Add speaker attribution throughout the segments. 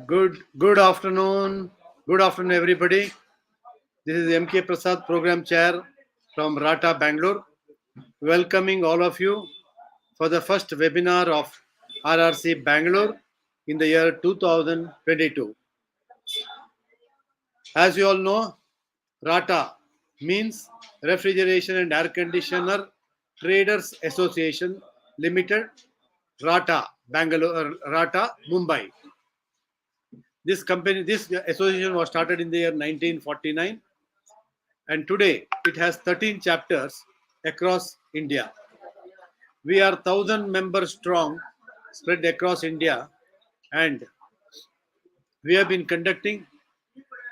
Speaker 1: Good afternoon. Good afternoon, everybody. This is MK Prasad, Program Chair from RATA Bangalore, welcoming all of you for the first webinar of RRC Bangalore in the year 2022. As you all know, RATA means Refrigeration and Air Conditioner Traders Association Limited, RATA Bangalore, RATA Mumbai. This association was started in the year 1949, and today it has 13 chapters across India. We are 1,000 members strong, spread across India, and we have been conducting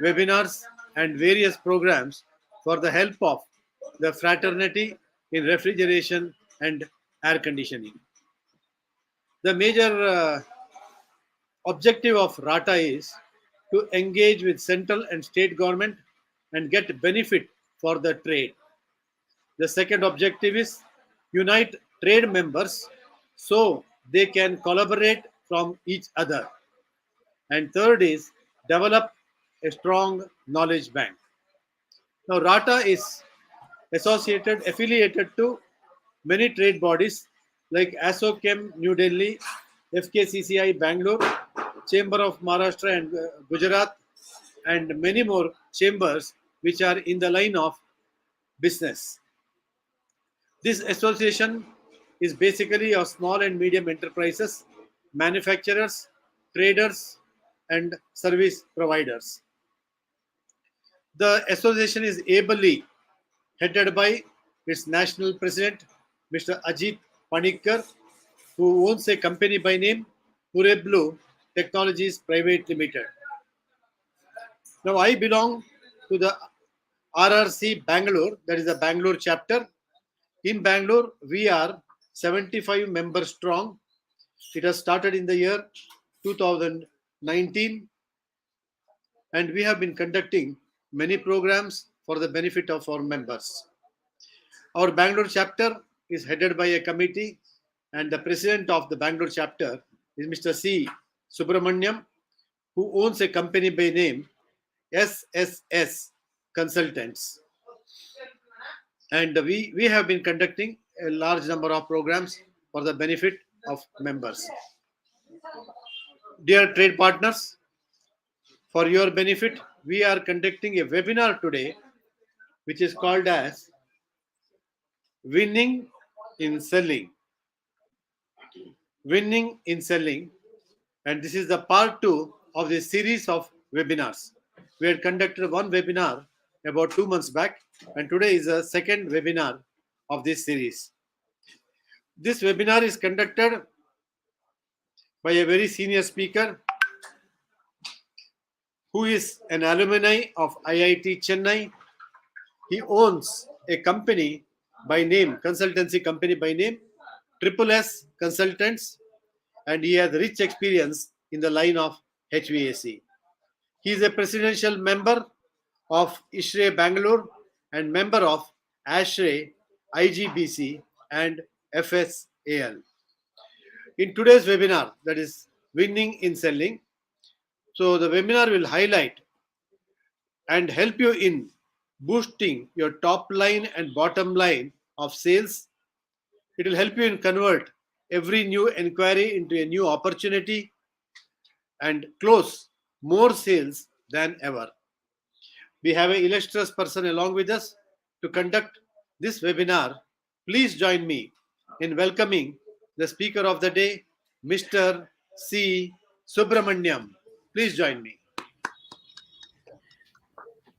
Speaker 1: webinars and various programs for the help of the fraternity in refrigeration and air conditioning. The major objective of RATA is to engage with central and state government and get benefit for the trade. The second objective is unite trade members so they can collaborate from each other. And third is develop a strong knowledge bank. Now RATA is affiliated to many trade bodies like ASOCHEM New Delhi, FKCCI Bangalore, Chamber of Maharashtra and Gujarat, and many more chambers which are in the line of business. This association is basically of small and medium enterprises, manufacturers, traders, and service providers. The association is ably headed by its national president, Mr. Ajit Panikkar, who owns a company by name Pureblu Technologies Private Limited. Now, I belong to the RRC Bangalore, that is the Bangalore chapter. In Bangalore, we are 75 members strong. It has started in the year 2019, and we have been conducting many programs for the benefit of our members. Our Bangalore chapter is headed by a committee, and the president of the Bangalore chapter is Mr. C. Subramaniam, who owns a company by name SSS Consultants. And we have been conducting a large number of programs for the benefit of members. Dear trade partners, for your benefit, we are conducting a webinar today, which is called as Winning in Selling. Winning in Selling. And this is the part 2 of the series of webinars. We had conducted one webinar about 2 months back, and today is the second webinar of this series. This webinar is conducted by a very senior speaker who is an alumni of IIT Chennai. He owns a company by name, consultancy company by name, Triple S Consultants, and he has rich experience in the line of HVAC. He is a presidential member of ISHRE Bangalore and member of ASHRE, IGBC, and FSAL. In today's webinar, that is Winning in Selling, so the webinar will highlight and help you in boosting your top line and bottom line of sales. It will help you in convert every new inquiry into a new opportunity and close more sales than ever. We have an illustrious person along with us to conduct this webinar. Please join me in welcoming the speaker of the day, Mr. C. Subramaniam. Please join me.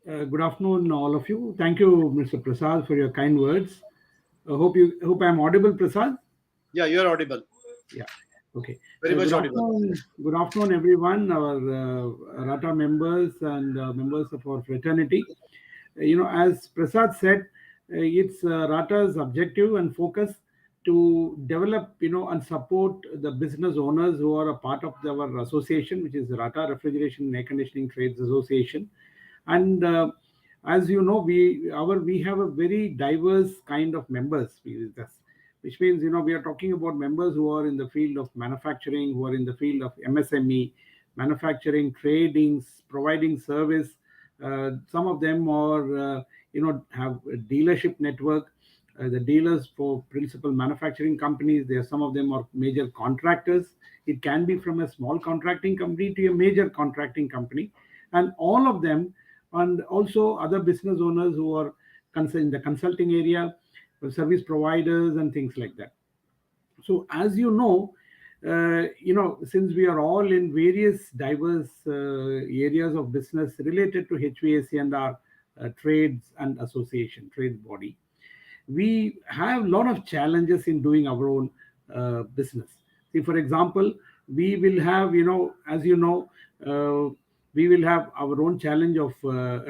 Speaker 2: Good afternoon, all of you. Thank you, Mr. Prasad, for your kind words. Hope I'm audible, Prasad.
Speaker 1: Yeah, you're audible.
Speaker 2: Yeah. Okay.
Speaker 1: Very much audible.
Speaker 2: Good afternoon, everyone. Our RATA members and members of our fraternity. As Prasad said, it's RATA's objective and focus to develop, and support the business owners who are a part of our association, which is RATA Refrigeration and Air Conditioning Trades Association. And as you know, we have a very diverse kind of members with us, which means we are talking about members who are in the field of manufacturing, who are in the field of MSME, manufacturing, trading, providing service. Some of them are, have a dealership network. The dealers for principal manufacturing companies, there some of them are major contractors. It can be from a small contracting company to a major contracting company, and all of them, and also other business owners who are in the consulting area, service providers and things like that. So as since we are all in various diverse areas of business related to HVAC and our trades and association trade body, we have a lot of challenges in doing our own business. See, for example, we will have, we will have our own challenge of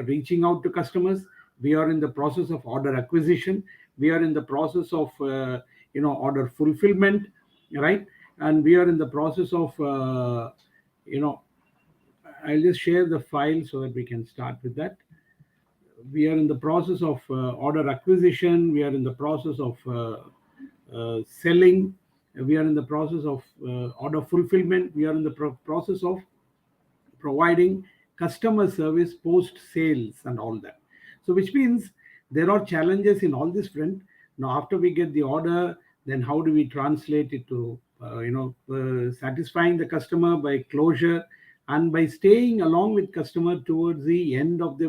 Speaker 2: reaching out to customers. We are in the process of order acquisition. We are in the process of, order fulfillment, right? And we are in the process of, you know, I'll just share the file so that we can start with that. We are in the process of order acquisition. We are in the process of selling. We are in the process of order fulfillment. We are in the process of providing customer service post sales and all that. So which means there are challenges in all this front. Now after we get the order, then how do we translate it to satisfying the customer by closure, and by staying along with customer towards the end of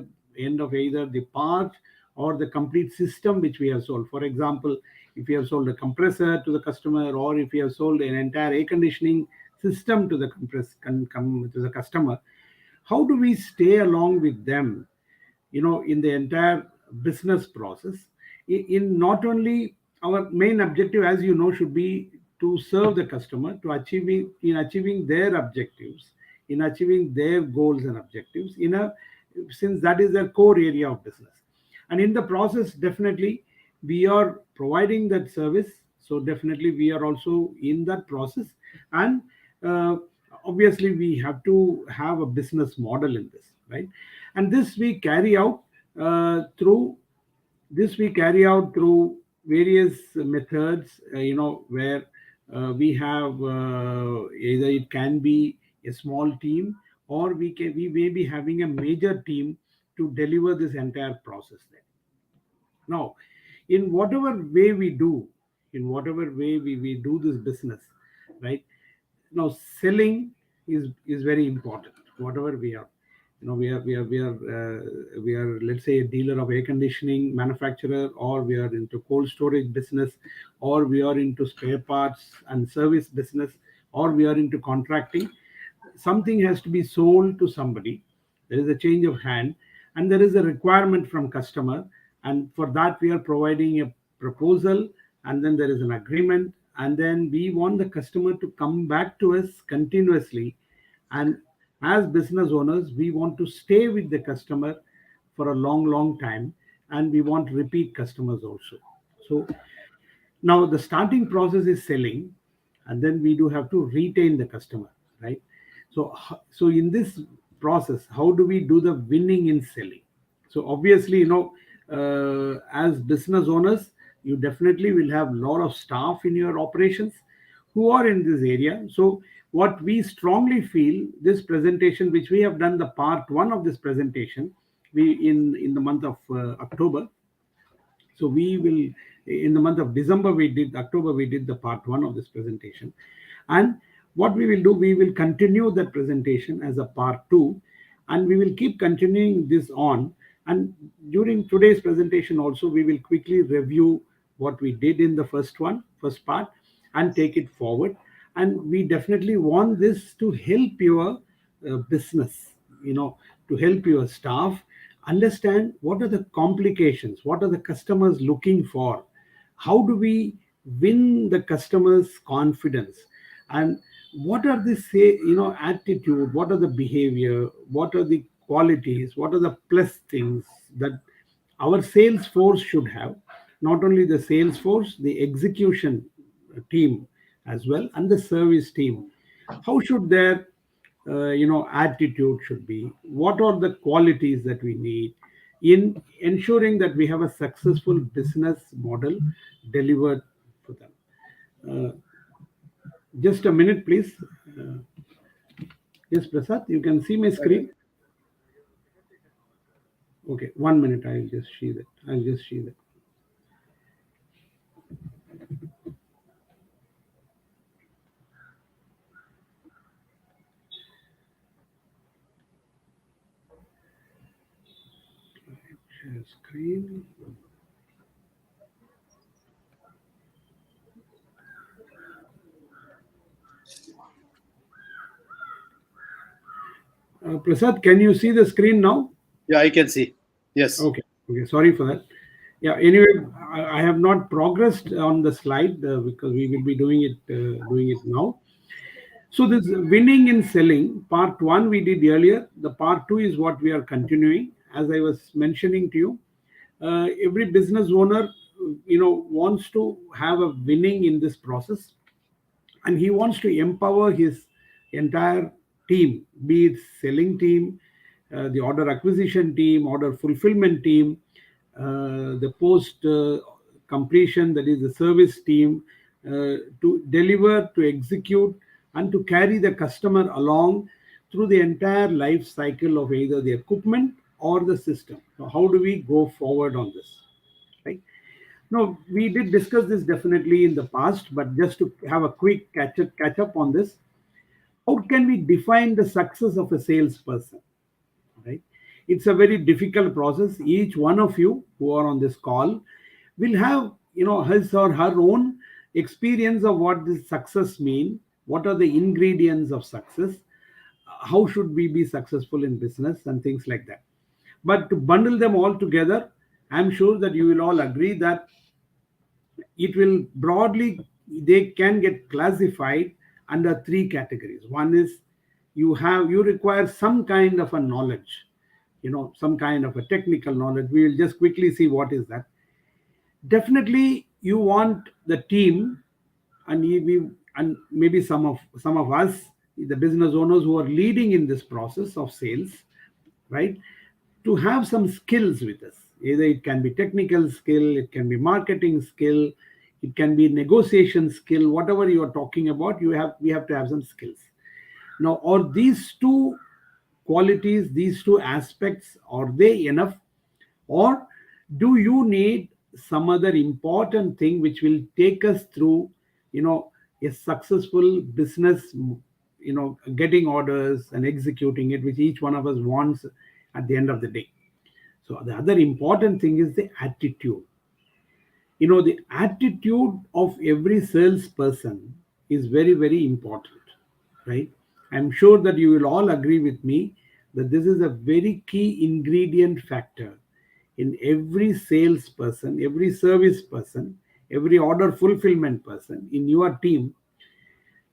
Speaker 2: either the part or the complete system which we have sold. For example, if we have sold a compressor to the customer, or if we have sold an entire air conditioning system to the to the customer, how do we stay along with them, in the entire business process? In not only our main objective, as should be to serve the customer, to achieving their objectives, in achieving their goals and objectives, since that is their core area of business. And in the process, definitely we are providing that service, so definitely we are also in that process. And obviously we have to have a business model in this, right? And this we carry out through various methods, where we have, either it can be a small team, or we may be having a major team to deliver this entire process there. Now, in whatever way we do, we do this business, right? Now, selling is very important. Whatever we are, we are, let's say, a dealer of air conditioning manufacturer, or we are into cold storage business, or we are into spare parts and service business, or we are into contracting. Something has to be sold to somebody. There is a change of hand, and there is a requirement from customer, and for that we are providing a proposal, and then there is an agreement, and then we want the customer to come back to us continuously. And as business owners, we want to stay with the customer for a long time, and we want repeat customers also. So now the starting process is selling, and then we do have to retain the customer, right? So in this process, how do we do the winning in selling? So obviously, as business owners, you definitely will have a lot of staff in your operations who are in this area. So what we strongly feel, this presentation, which we have done the part one of this presentation, we in the month of October. So we will, in the month of October, we did the part one of this presentation. And what we will do, we will continue that presentation as a part two, and we will keep continuing this on. And during today's presentation also, we will quickly review what we did in the first part, and take it forward. And we definitely want this to help your business, to help your staff understand what are the complications, what are the customers looking for, how do we win the customer's confidence, and what are the attitude, what are the behavior, what are the qualities, what are the plus things that our sales force should have. Not only the sales force, the execution team as well, and the service team, how should their attitude should be, what are the qualities that we need in ensuring that we have a successful business model delivered for them. Just a minute, please. Yes, Prasad, you can see my screen. Okay, 1 minute. I'll just share that. I'll just share that. Share screen. Prasad, can you see the screen now?
Speaker 1: Yeah, I can see. Yes.
Speaker 2: Okay. Okay. Sorry for that. Yeah. Anyway, I have not progressed on the slide because we will be doing it now. So this winning in selling part one we did earlier. The part two is what we are continuing. As I was mentioning to you, every business owner, wants to have a winning in this process, and he wants to empower his entire team, be it selling team, the order acquisition team, order fulfillment team, the post completion, that is the service team, to deliver, to execute, and to carry the customer along through the entire life cycle of either the equipment or the system. So how do we go forward on this, right? No, we did discuss this definitely in the past, but just to have a quick catch up on this, how can we define the success of a salesperson? Right? It's a very difficult process. Each one of you who are on this call will have, his or her own experience of what this success mean. What are the ingredients of success? How should we be successful in business and things like that? But to bundle them all together, I'm sure that you will all agree that it will broadly, they can get classified under three categories. One is you require some kind of a knowledge, some kind of a technical knowledge. We will just quickly see what is that. Definitely you want the team, and maybe some of us, the business owners who are leading in this process of sales, right, to have some skills with us. Either it can be technical skill, it can be marketing skill, it can be negotiation skill. Whatever you are talking about, we have to have some skills. Now, are these two qualities, these two aspects, are they enough, or do you need some other important thing which will take us through, a successful business, getting orders and executing it, which each one of us wants at the end of the day? So the other important thing is the attitude. The attitude of every salesperson is very, very important, right? I'm sure that you will all agree with me that this is a very key ingredient factor in every salesperson, every service person, every order fulfillment person in your team,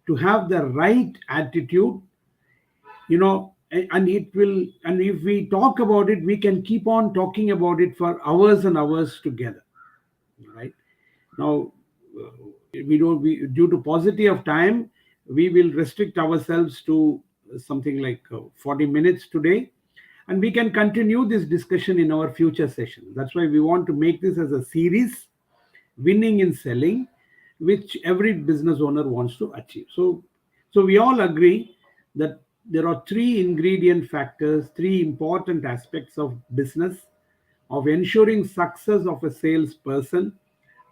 Speaker 2: to have the right attitude. And it will, and if we talk about it, we can keep on talking about it for hours and hours together, right? Now, we don't we, due to paucity of time, we will restrict ourselves to something like 40 minutes today, and we can continue this discussion in our future session. That's why we want to make this as a series, winning in selling, which every business owner wants to achieve. So we all agree that there are three ingredient factors, three important aspects of business, of ensuring success of a salesperson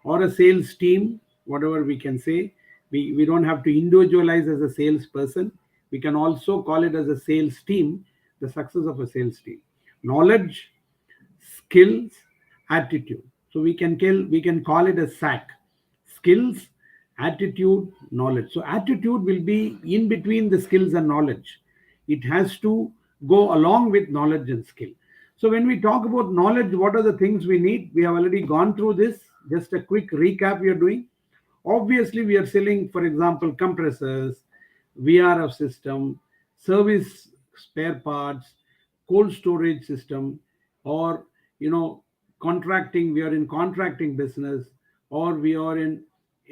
Speaker 2: or a sales team, whatever we can say. We don't have to individualize as a salesperson. We can also call it as a sales team, the success of a sales team. Knowledge, skills, attitude. So we can call it a SAC: skills, attitude, knowledge. So attitude will be in between the skills and knowledge. It has to go along with knowledge and skill. So when we talk about knowledge, what are the things we need? We have already gone through this. Just a quick recap we are doing. Obviously, we are selling, for example, compressors, VRF system, service spare parts, cold storage system, or contracting. We are in contracting business, or we are in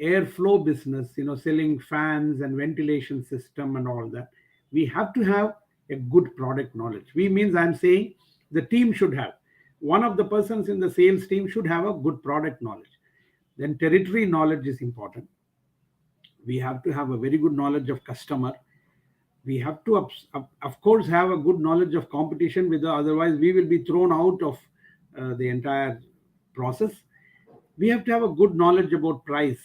Speaker 2: airflow business. Selling fans and ventilation system and all that. We have to have a good product knowledge. We means I'm saying the team should have. One of the persons in the sales team should have a good product knowledge. Then territory knowledge is important. We have to have a very good knowledge of customer. We have to of course have a good knowledge of competition, with otherwise we will be thrown out of the entire process. We have to have a good knowledge about price.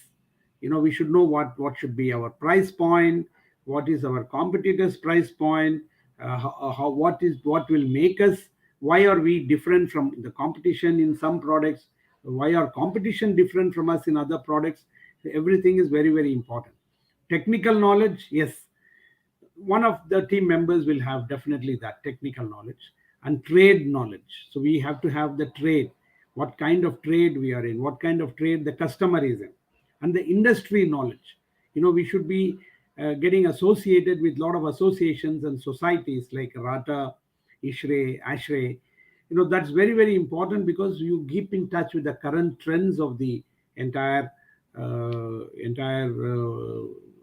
Speaker 2: We should know what should be our price point, what is our competitors price point, what will make us, why are we different from the competition in some products, why are competition different from us in other products. Everything is very, very important. Technical knowledge, yes, one of the team members will have definitely that technical knowledge. And trade knowledge, so we have to have the trade, what kind of trade we are in, what kind of trade the customer is in. And the industry knowledge, we should be getting associated with a lot of associations and societies like Rata, Ishre, Ashray. That's very, very important, because you keep in touch with the current trends of the entire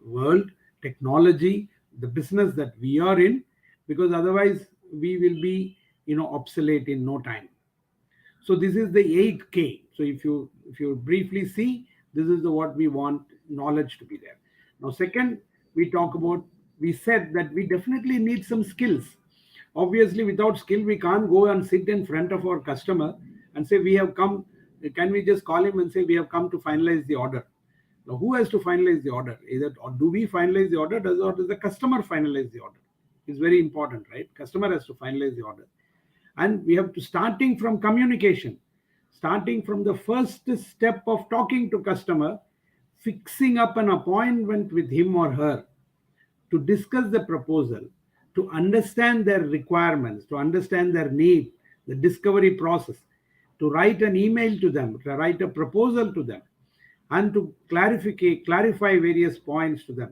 Speaker 2: world, technology, the business that we are in, because otherwise we will be obsolete in no time. So this is the 8K. So if you briefly see, this is the what we want knowledge to be there. Now second, we said that we definitely need some skills. Obviously without skill we can't go and sit in front of our customer and say we have come. Can we just call him and say we have come to finalize the order? Now who has to finalize the order? Either or do we finalize the order, or does the customer finalize the order? It's very important, right? Customer has to finalize the order. And we have to starting from communication, starting from the first step of talking to customer, fixing up an appointment with him or her to discuss the proposal, to understand their requirements, to understand their need, the discovery process, to write an email to them, to write a proposal to them, and to clarify various points to them.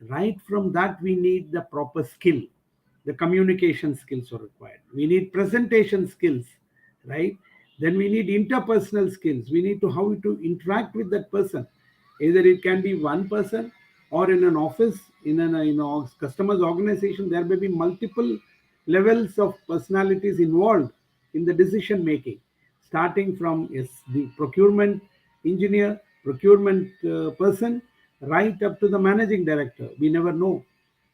Speaker 2: Right from that, we need the proper skill. The communication skills are required. We need presentation skills, right? Then we need interpersonal skills. We need to how to interact with that person. Either it can be one person, or in an office, in a customer's organization, there may be multiple levels of personalities involved in the decision making, starting from the procurement engineer, procurement person, right up to the managing director. We never know.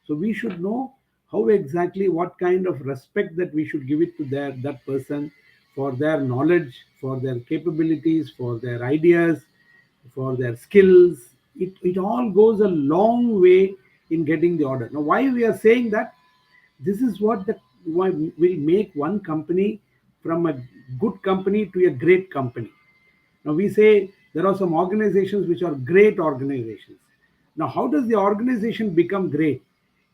Speaker 2: So we should know how exactly, what kind of respect that we should give it to that person, for their knowledge, for their capabilities, for their ideas, for their skills. It all goes a long way in getting the order. Now why we are saying that, this is why will make one company from a good company to a great company. Now we say there are some organizations which are great organizations. Now how does the organization become great?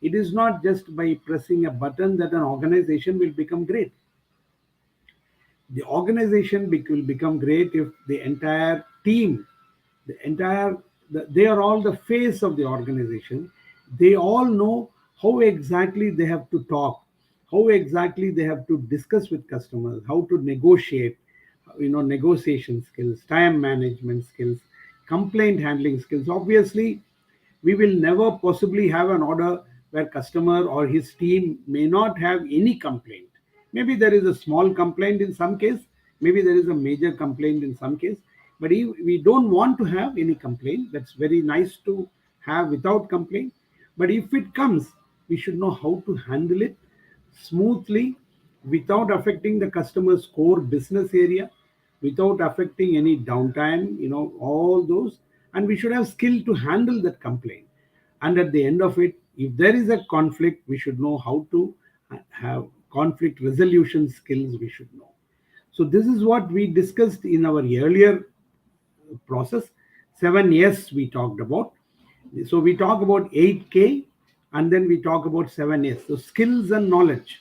Speaker 2: It is not just by pressing a button that an organization will become great. The organization will become great if the entire team, they are all the face of the organization. They all know how exactly they have to talk, how exactly they have to discuss with customers, how to negotiate, negotiation skills, time management skills, complaint handling skills. Obviously we will never possibly have an order where customer or his team may not have any complaint. Maybe there is a small complaint in some case, maybe there is a major complaint in some case, but if we don't want to have any complaint, that's very nice to have without complaint. But if it comes, we should know how to handle it smoothly, without affecting the customer's core business area, without affecting any downtime, all those. And we should have skill to handle that complaint. And at the end of it, if there is a conflict, we should know how to have conflict resolution skills, we should know. So this is what we discussed in our earlier process. 7S we talked about. So we talk about 8K, and then we talk about 7S. So skills and knowledge.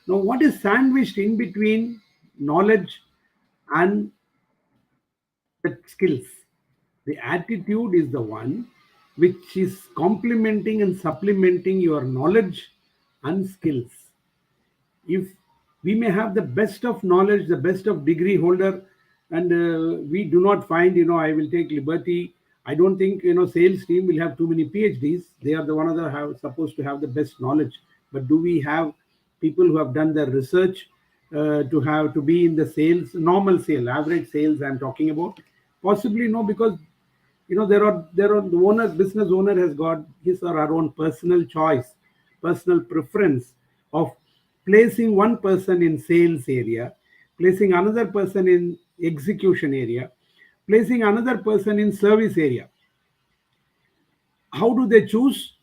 Speaker 2: Now what is sandwiched in between knowledge and the skills? The attitude is the one which is complementing and supplementing your knowledge and skills. If we may have the best of knowledge, the best of degree holder, and we do not find, I will take liberty. I don't think, sales team will have too many PhDs. They are the one that have supposed to have the best knowledge. But do we have people who have done their research to be in the sales, normal sale, average sales I'm talking about? Possibly no, because there are the owner, business owner has got his or her own personal choice, personal preference of placing one person in sales area, placing another person in execution area, placing another person in service area. How do they choose?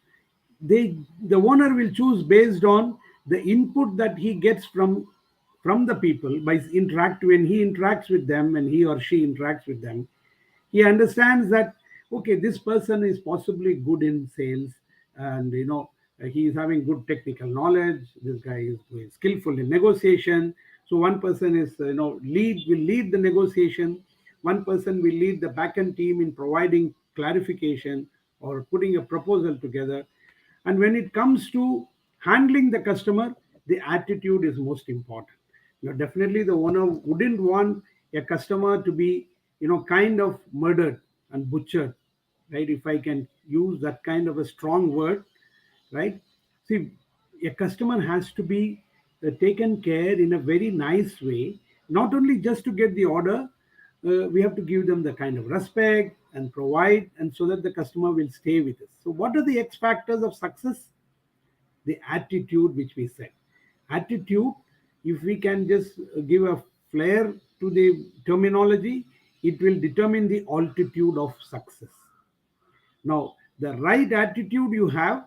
Speaker 2: The owner will choose based on the input that he gets from the people by interact when he interacts with them, and he or she interacts with them. He understands that, okay, this person is possibly good in sales, and he is having good technical knowledge. This guy is skillful in negotiation. So one person is lead the negotiation. One person will lead the backend team in providing clarification or putting a proposal together. And when it comes to handling the customer, the attitude is most important. Definitely the owner wouldn't want a customer to be kind of murdered and butchered, right? If I can use that kind of a strong word, right? See, a customer has to be taken care in a very nice way, not only just to get the order. We have to give them the kind of respect and provide, and so that the customer will stay with us. So what are the X factors of success? The attitude, which we said. Attitude, if we can just give a flair to the terminology, it will determine the altitude of success. Now, the right attitude you have,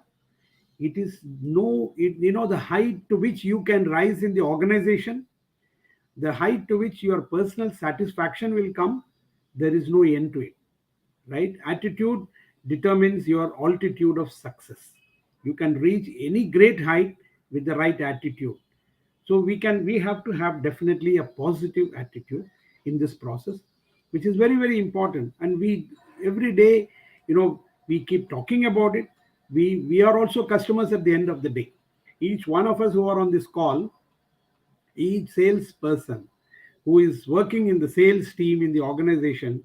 Speaker 2: it is the height to which you can rise in the organization, the height to which your personal satisfaction will come. There is no end to it, right? Attitude determines your altitude of success. You can reach any great height with the right attitude. So we have to have definitely a positive attitude in this process, which is very, very important. And we every day, we keep talking about it. We are also customers at the end of the day. Each one of us who are on this call, each salesperson who is working in the sales team in the organization,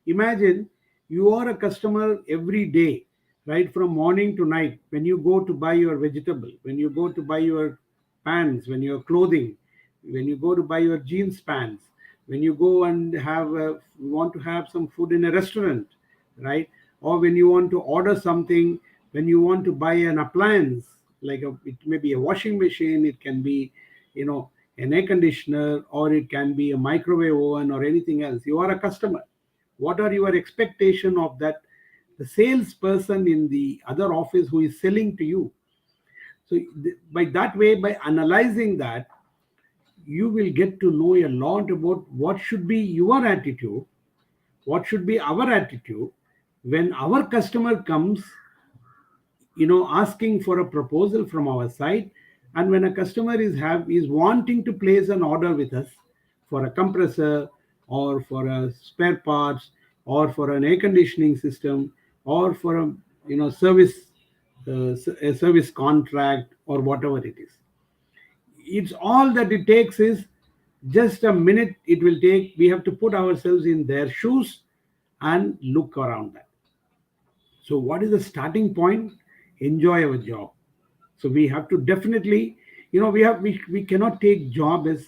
Speaker 2: imagine you are a customer every day, right from morning to night. When you go to buy your vegetable, when you go to buy your pants, when your clothing, when you go to buy your jeans pants, when you go and want to have some food in a restaurant, right? Or when you want to order something, when you want to buy an appliance, it may be a washing machine, it can be an air conditioner, or it can be a microwave oven or anything else. You are a customer. What are your expectation of that the salesperson in the other office who is selling to you? So by that way, by analyzing that, you will get to know a lot about what should be your attitude, what should be our attitude when our customer comes asking for a proposal from our side. And when a customer is wanting to place an order with us for a compressor, or for a spare parts, or for an air conditioning system, or for a a service contract, or whatever it is, it's all that it takes is just a minute. It will take. We have to put ourselves in their shoes and look around that. So what is the starting point? Enjoy our job. So we have to definitely, we cannot take job as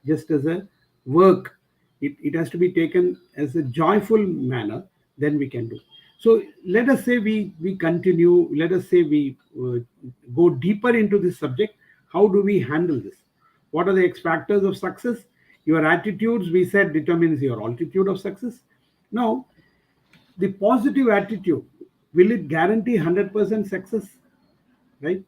Speaker 2: just as a work. It has to be taken as a joyful manner, then we can do. So let us say we continue, let us say we go deeper into this subject. How do we handle this? What are the X factors of success? Your attitudes, we said, determines your altitude of success. Now, the positive attitude, will it guarantee 100% success? Right?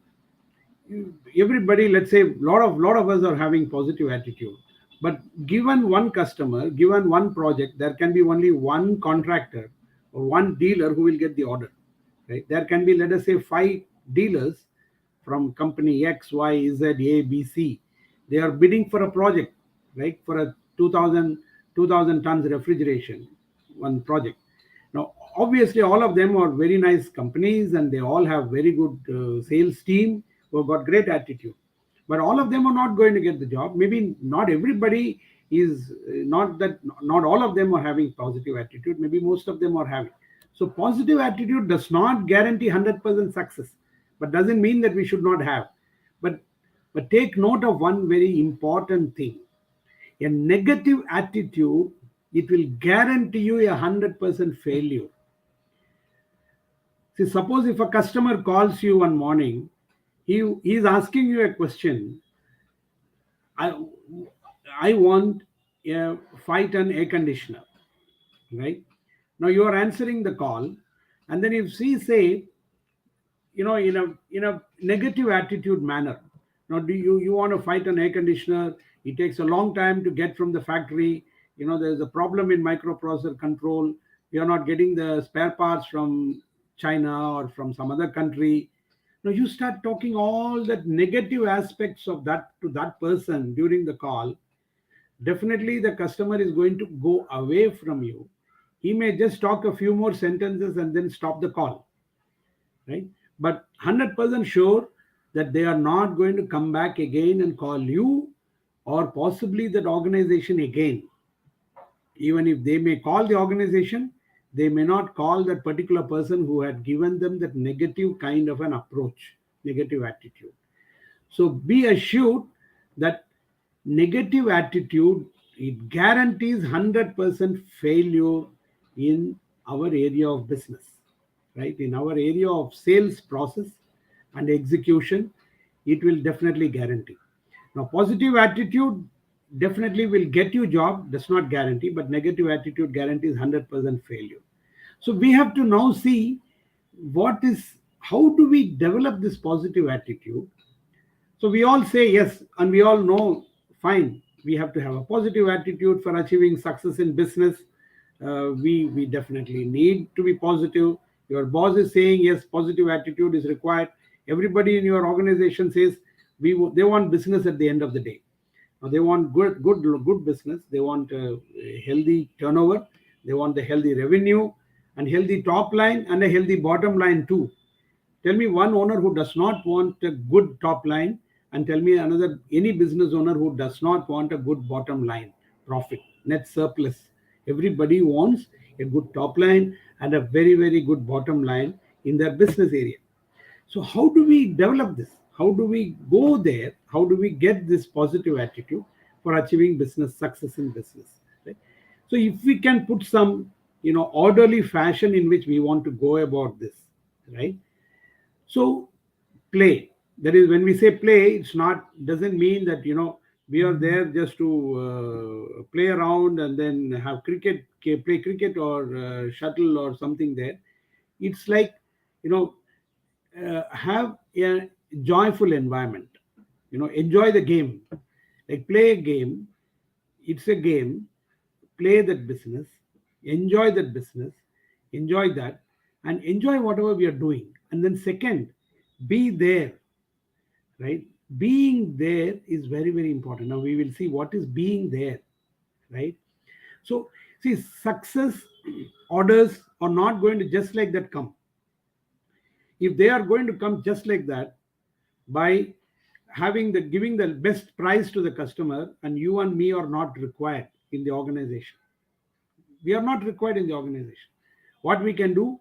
Speaker 2: Everybody, let's say, lot of us are having positive attitude, but given one customer, given one project, there can be only one contractor or one dealer who will get the order, right? There can be, let us say, 5 dealers from company X, Y, Z, A, B, C. They are bidding for a project, right? For a 2000 tons refrigeration, one project. Now, obviously, all of them are very nice companies, and they all have very good sales team who have got great attitude. But all of them are not going to get the job. Maybe not everybody is, not all of them are having positive attitude. Maybe most of them are having. So positive attitude does not guarantee 100% success, but doesn't mean that we should not have. But take note of one very important thing. A negative attitude, it will guarantee you 100% failure. See, suppose if a customer calls you one morning He's asking you a question. I i want a 5-ton air conditioner, right? Now you are answering the call, and then if she say, in a negative attitude manner, now do you want to fight an air conditioner? It takes a long time to get from the factory. There's a problem in microprocessor control. We are not getting the spare parts from China or from some other country. Now you start talking all that negative aspects of that to that person during the call. Definitely the customer is going to go away from you. He may just talk a few more sentences and then stop the call, right? But 100% sure that they are not going to come back again and call you, or possibly that organization again. Even if they may call the organization, they may not call that particular person who had given them that negative kind of an approach, negative attitude. So be assured that negative attitude, it guarantees 100% failure in our area of business, right? In our area of sales process and execution, it will definitely guarantee. Now, positive attitude definitely will get you job, does not guarantee, but negative attitude guarantees 100% failure. So we have to now see how do we develop this positive attitude. So we all say yes, and we all know, fine, we have to have a positive attitude for achieving success in business. We definitely need to be positive. Your boss is saying yes, positive attitude is required. Everybody in your organization says they want business at the end of the day. Now they want good business. They want a healthy turnover. They want the healthy revenue and healthy top line and a healthy bottom line too. Tell me one owner who does not want a good top line, and tell me any business owner who does not want a good bottom line, profit, net surplus. Everybody wants a good top line and a very, very good bottom line in their business area. So, how do we develop this? How do we go there? How do we get this positive attitude for achieving business success in business? Right? So, if we can put some, orderly fashion in which we want to go about this, right? So play. That is, when we say play, it's not doesn't mean that we are there just to play around and then have play cricket or shuttle or something there. It's like you know have a joyful environment. Enjoy the game. Like play a game. It's a game. Play that business. Enjoy that business. Enjoy that, and enjoy whatever we are doing. And then second, be there, right? Being there is very, very important. Now we will see what is being there, right? So see, success orders are not going to just like that come. If they are going to come just like that, by giving the best price to the customer, and you and me are not required in the organization. We are not required in the organization. What we can do,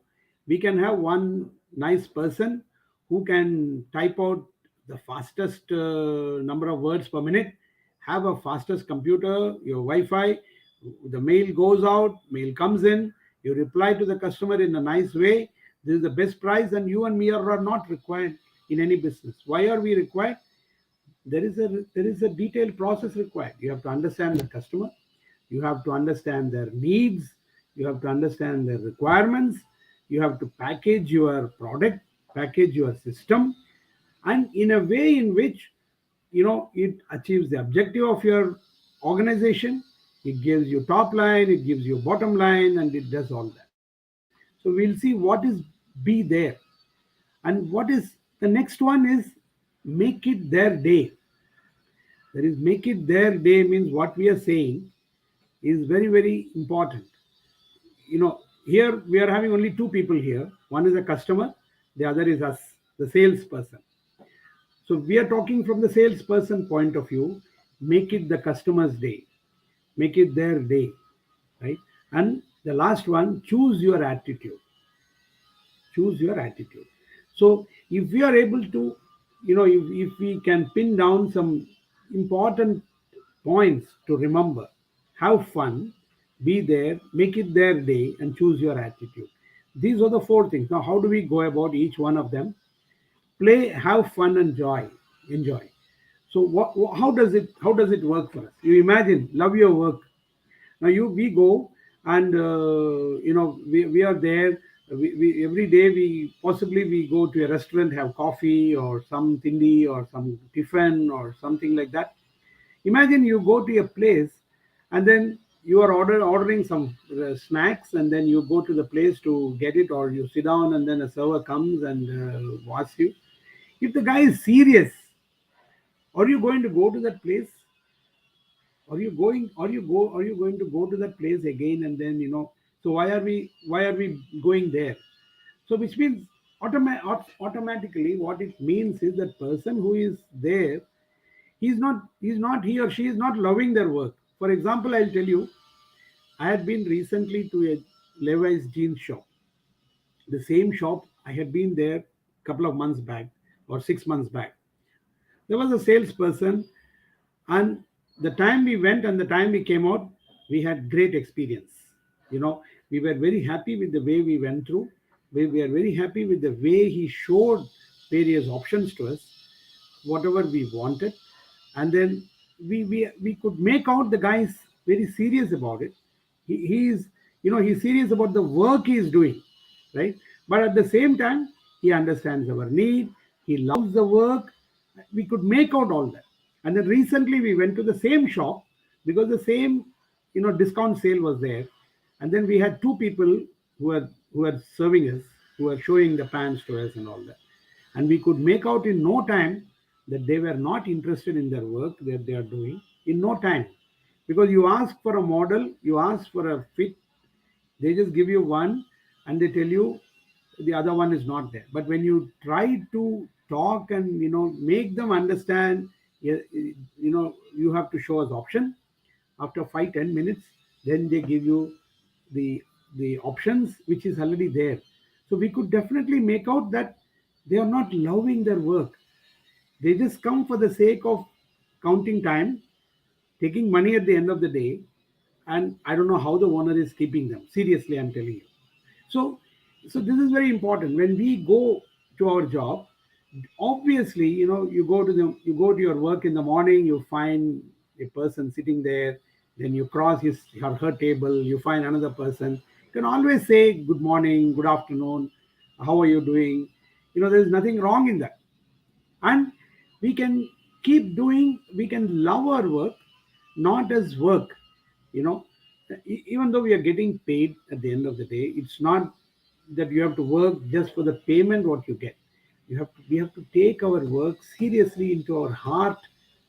Speaker 2: we can have one nice person who can type out the fastest number of words per minute, have a fastest computer, your Wi-Fi. The mail goes out, mail comes in, you reply to the customer in a nice way. This is the best price, and you and me are not required in any business. Why are we required? There is a detailed process required. You have to understand the customer, you have to understand their needs, you have to understand their requirements, you have to package your product, package your system, and in a way in which it achieves the objective of your organization. It gives you top line, it gives you bottom line, and it does all that. So we'll see what is be there. And what is the next one is make it their day. That is, make it their day means what we are saying is very, very important. Here we are having only two people here. One is a customer, the other is us, the salesperson. So we are talking from the salesperson point of view. Make it the customer's day, make it their day, right? And the last one, choose your attitude. Choose your attitude. So if we are able to, if we can pin down some important points to remember: have fun, be there, make it their day, and choose your attitude. These are the four things. Now, how do we go about each one of them? play, have fun, and enjoy. So how does it work for us? You imagine, love your work. Now we go, and we are there. We every day we possibly we go to a restaurant, have coffee or some tindi or some tiffin or something like that. Imagine you go to a place, and then you are ordering some snacks, and then you go to the place to get it, or you sit down, and then a server comes and asks you. If the guy is serious, are you going to go to that place? Are you going to go to that place again? And then, so why are we going there? So which means automatically what it means is that person who is there, he's not he or she is not loving their work. For example, I'll tell you, I had been recently to a Levi's jeans shop. The same shop, I had been there a couple of months back or 6 months back. There was a salesperson, and the time we went and the time we came out, we had great experience. We were very happy with the way we went through. We were very happy with the way he showed various options to us, whatever we wanted. And then we could make out the guy is very serious about it. He's serious about the work he is doing, right? But at the same time, he understands our need. He loves the work. We could make out all that. And then recently we went to the same shop, because the same discount sale was there. And then we had two people who were serving us, who were showing the pants to us and all that. And we could make out in no time that they were not interested in their work that they are doing, in no time. Because you ask for a model, you ask for a fit, they just give you one, and they tell you the other one is not there. But when you try to talk and make them understand, you have to show us option. After 5-10 minutes, then they give you the options which is already there. So we could definitely make out that they are not loving their work. They just come for the sake of counting time, taking money at the end of the day. And I don't know how the owner is keeping them. Seriously, I'm telling you. So so this is very important. When we go to our job, obviously, you go to your work in the morning, you find a person sitting there, then you cross his or her table, you find another person. You can always say good morning, good afternoon, how are you doing? There's nothing wrong in that. And we can keep doing, we can love our work, not as work. you know Even though we are getting paid at the end of the day, it's not that you have to work just for the payment what you get. We have to take our work seriously into our heart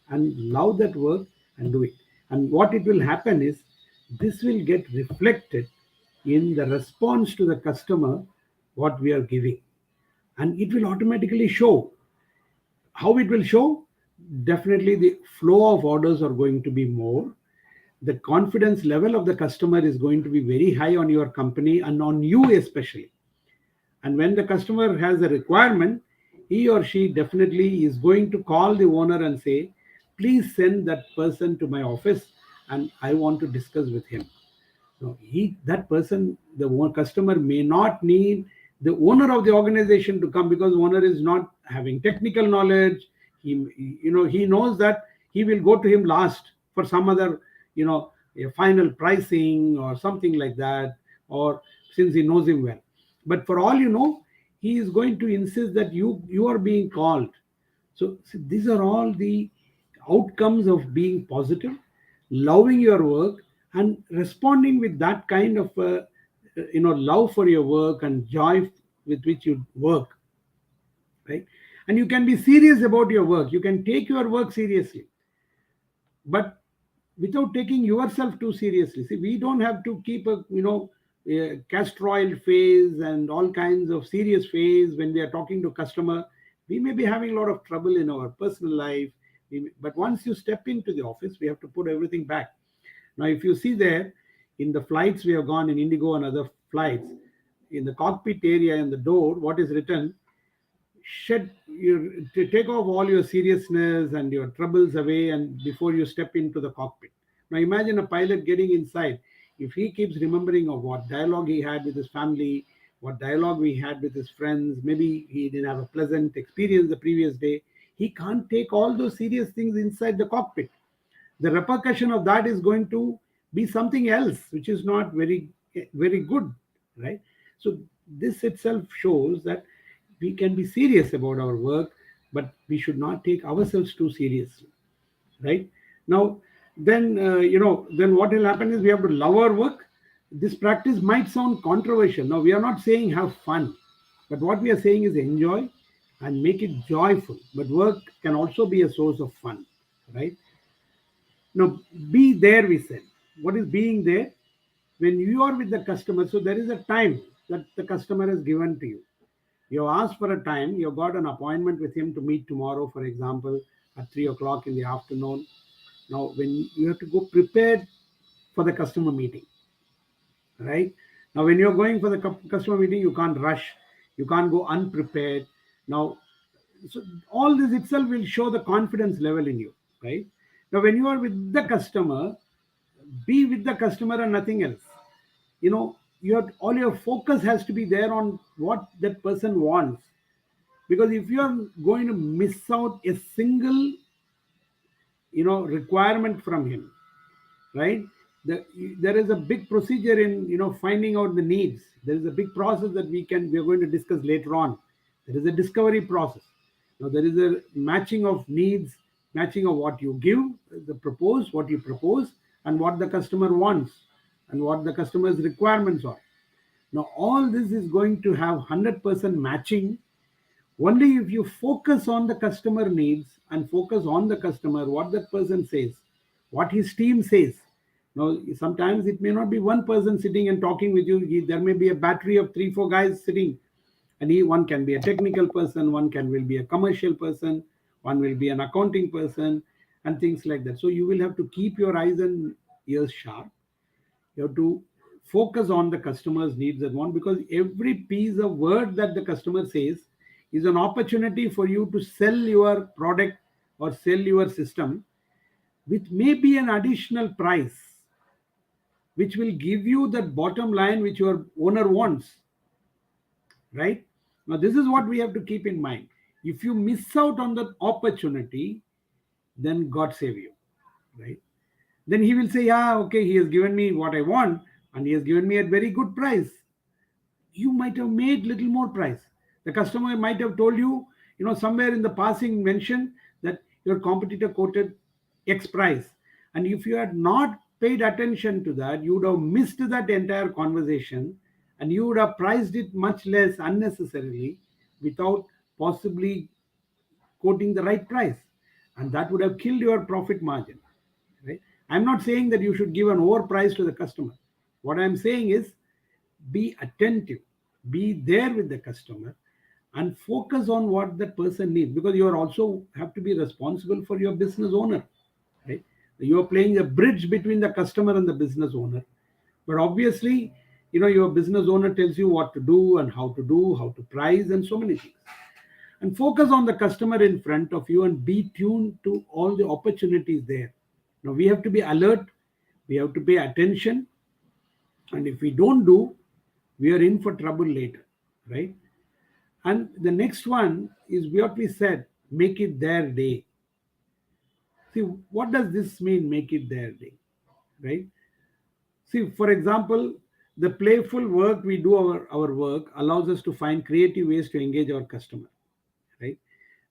Speaker 2: and love that work and do it. And what it will happen is, this will get reflected in the response to the customer what we are giving, and it will automatically show. How it will show? Definitely the flow of orders are going to be more. The confidence level of the customer is going to be very high on your company and on you especially. And when the customer has a requirement, he or she definitely is going to call the owner and say, please send that person to my office and I want to discuss with him. So that person, the customer may not need the owner of the organization to come, because owner is not having technical knowledge. He knows that he will go to him last for some other, a final pricing or something like that, or since he knows him well. But for all he is going to insist that you are being called. So these are all the outcomes of being positive, loving your work, and responding with that kind of love for your work and joy with which you work, right? And you can be serious about your work. You can take your work seriously, but without taking yourself too seriously. See, we don't have to keep a castor oil phase and all kinds of serious phase when we are talking to customer. We may be having a lot of trouble in our personal life, but once you step into the office, we have to put everything back. Now, if you see there, in the flights we have gone in Indigo and other flights, in the cockpit area and the door, what is written? To take off all your seriousness and your troubles away, and before you step into the cockpit. Now imagine a pilot getting inside. If he keeps remembering of what dialogue he had with his family, what dialogue we had with his friends. Maybe he didn't have a pleasant experience the previous day. He can't take all those serious things inside the cockpit. The repercussion of that is going to be something else, which is not very good, right? So this itself shows that we can be serious about our work, but we should not take ourselves too seriously, right? Now, then what will happen is we have to love our work. This practice might sound controversial. Now, we are not saying have fun, but what we are saying is enjoy and make it joyful. But work can also be a source of fun, right? Now, be there, we said. What is being there? When you are with the customer, so there is a time that the customer has given to you. You asked for a time, you got an appointment with him to meet tomorrow, for example, at 3 o'clock in the afternoon. Now, when you have to go prepared for the customer meeting, right? Now, when you're going for the customer meeting, you can't rush, you can't go unprepared. Now, so all this itself will show the confidence level in you, right? Now, when you are with the customer, be with the customer and nothing else. All your focus has to be there on what that person wants, because if you are going to miss out a single requirement from him, right? There is a big procedure in finding out the needs. There is a big process that we are going to discuss later on. There is a discovery process. Now there is a matching of needs, matching of what you give, what you propose, and what the customer wants, and what the customer's requirements are. Now all this is going to have 100% matching only if you focus on the customer needs and focus on the customer, what that person says, what his team says. Now, sometimes it may not be one person sitting and talking with you. There may be a battery of 3, 4 guys sitting, and one can be a technical person, one will be a commercial person, one will be an accounting person, and things like that. So you will have to keep your eyes and ears sharp. You have to focus on the customer's needs and want, because every piece of word that the customer says is an opportunity for you to sell your product or sell your system with maybe an additional price, which will give you that bottom line which your owner wants, right? Now this is what we have to keep in mind. If you miss out on that opportunity, then God save you, right? Then he will say, yeah, okay, he has given me what I want, and he has given me a very good price. You might have made little more price. The customer might have told you, somewhere in the passing mention that your competitor quoted X price. And if you had not paid attention to that, you would have missed that entire conversation, and you would have priced it much less unnecessarily without possibly quoting the right price. And that would have killed your profit margin, right? I'm not saying that you should give an overprice to the customer. What I'm saying is be attentive, be there with the customer, and focus on what that person needs, because you are also have to be responsible for your business owner, right? You are playing a bridge between the customer and the business owner, but obviously your business owner tells you what to do and how to price, and so many things. And focus on the customer in front of you and be tuned to all the opportunities there. Now we have to be alert, we have to pay attention, and if we don't do, we are in for trouble later, right? And the next one is what we said, make it their day. See, what does this mean, make it their day, right? See, for example, the playful work we do, our work allows us to find creative ways to engage our customer, right?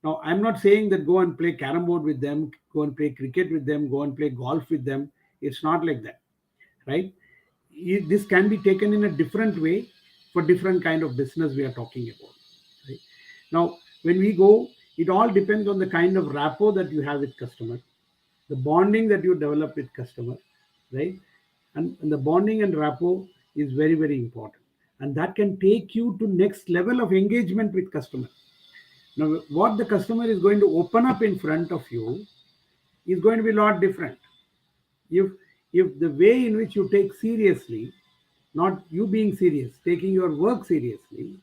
Speaker 2: Now, I'm not saying that go and play carom board with them, go and play cricket with them, go and play golf with them. It's not like that, right? This can be taken in a different way for different kind of business we are talking about, right? Now, when we go, it all depends on the kind of rapport that you have with customer, the bonding that you develop with customer, right? And the bonding and rapport is very, very important, and that can take you to next level of engagement with customer. Now, what the customer is going to open up in front of you is going to be a lot different. If the way in which you take seriously, not you being serious, taking your work seriously,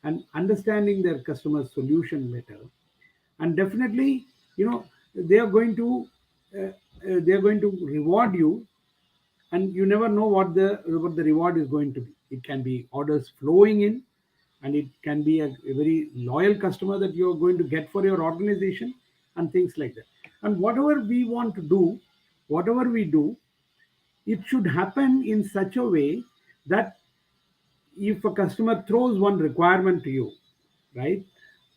Speaker 2: and understanding their customer solution better, and definitely, they are going to reward you, and you never know what the reward is going to be. It can be orders flowing in, and it can be a very loyal customer that you're going to get for your organization, and things like that. And whatever we want to do, whatever we do, it should happen in such a way that if a customer throws one requirement to you, right?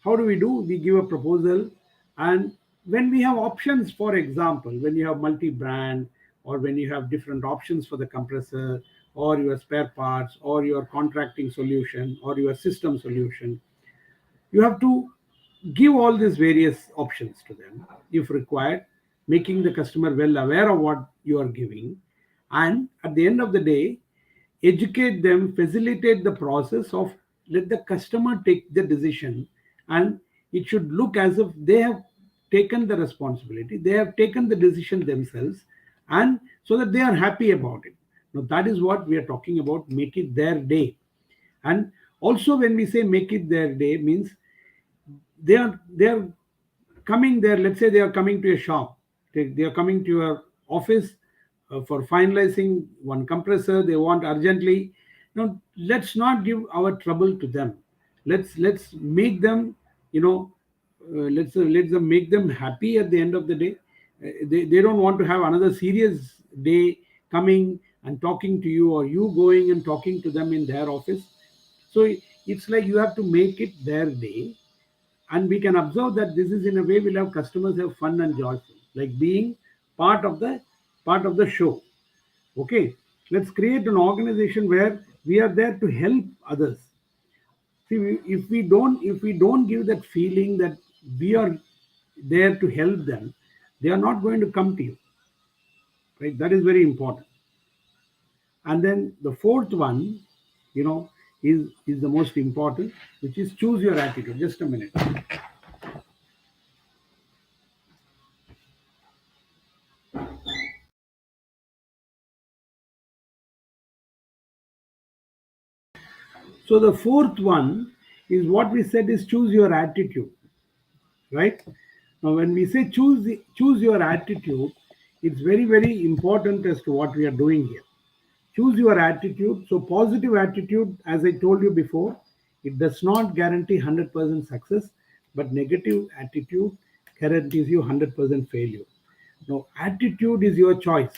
Speaker 2: How do we do? We give a proposal, and when we have options, for example, when you have multi-brand, or when you have different options for the compressor, or your spare parts, or your contracting solution, or your system solution, you have to give all these various options to them if required, making the customer well aware of what you are giving. And at the end of the day, educate them, facilitate the process of let the customer take the decision. And it should look as if they have taken the responsibility, they have taken the decision themselves, and so that they are happy about it. Now that is what we are talking about, make it their day. And also, when we say make it their day, means they are coming there. Let's say they are coming to a shop, they are coming to your office for finalizing one compressor they want urgently. Now let's not give our trouble to them. Let's make them, let them make them happy at the end of the day. They don't want to have another serious day coming and talking to you, or you going and talking to them in their office. So it's like you have to make it their day. And we can observe that this is, in a way, will have customers have fun and joyful, like being part of the show. Okay, let's create an organization where we are there to help others. See, if we don't give that feeling that we are there to help them, they are not going to come to you, right? That is very important. And then the fourth one, is the most important, which is choose your attitude. Just a minute. So the fourth one is what we said is choose your attitude, right? Now, when we say choose your attitude, it's very very important as to what we are doing here. Choose your attitude. So positive attitude, as I told you before, it does not guarantee 100% success, but negative attitude guarantees you 100% failure. Now, attitude is your choice,